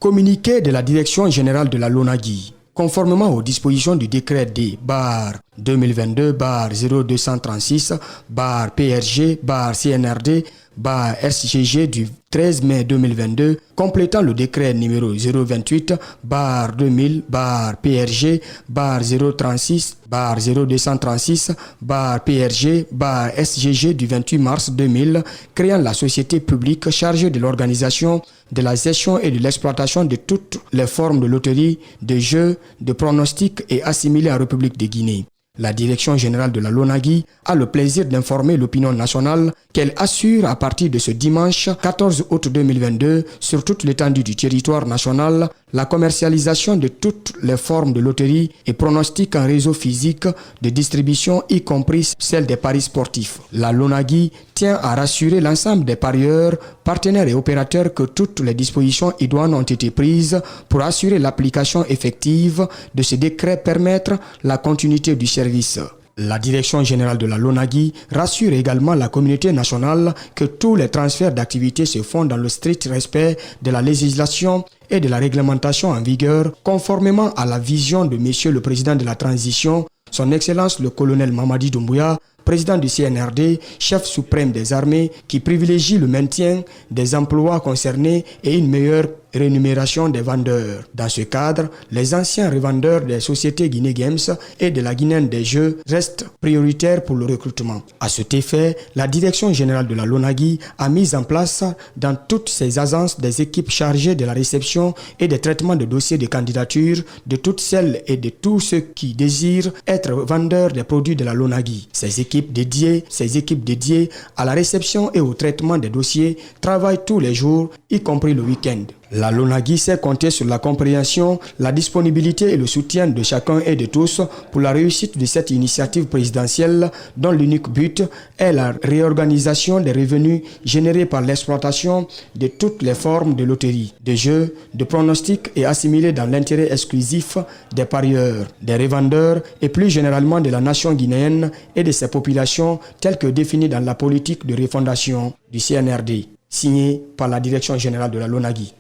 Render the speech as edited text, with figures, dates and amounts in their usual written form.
Communiqué de la Direction générale de la LONAGUI. Conformément aux dispositions du décret D-2022-0236-PRG-CNRD-SGG du 13 mai 2022, complétant le décret numéro 028-2000-PRG-036-0236-PRG-SGG du 28 mars 2000, créant la société publique chargée de l'organisation, de la gestion et de l'exploitation de toutes les formes de loterie, de jeux, de pronostics et assimilés en République de Guinée. La Direction générale de la LONAGUI a le plaisir d'informer l'opinion nationale qu'elle assure à partir de ce dimanche 14 août 2022 sur toute l'étendue du territoire national la commercialisation de toutes les formes de loterie et pronostics en réseau physique de distribution, y compris celle des paris sportifs. La LONAGUI tient à rassurer l'ensemble des parieurs, partenaires et opérateurs que toutes les dispositions idoines ont été prises pour assurer l'application effective de ce décret, permettre la continuité du service. La Direction générale de la LONAGUI rassure également la communauté nationale que tous les transferts d'activités se font dans le strict respect de la législation et de la réglementation en vigueur, conformément à la vision de Monsieur le Président de la Transition, Son Excellence le colonel Mamadi Doumbouya, président du CNRD, chef suprême des armées, qui privilégie le maintien des emplois concernés et une meilleure rémunération des vendeurs. Dans ce cadre, les anciens revendeurs des sociétés Guinée Games et de la Guinéenne des Jeux restent prioritaires pour le recrutement. À cet effet, la Direction générale de la LONAGUI a mis en place dans toutes ses agences des équipes chargées de la réception et des traitements de dossiers de candidature de toutes celles et de tous ceux qui désirent être vendeurs des produits de la LONAGUI. Ces équipes dédiées à la réception et au traitement des dossiers travaillent tous les jours, y compris le week-end. La LONAGUI sait compter sur la compréhension, la disponibilité et le soutien de chacun et de tous pour la réussite de cette initiative présidentielle dont l'unique but est la réorganisation des revenus générés par l'exploitation de toutes les formes de loterie, de jeux, de pronostics et assimilés dans l'intérêt exclusif des parieurs, des revendeurs et plus généralement de la nation guinéenne et de ses populations telles que définies dans la politique de refondation du CNRD, signée par la Direction générale de la LONAGUI.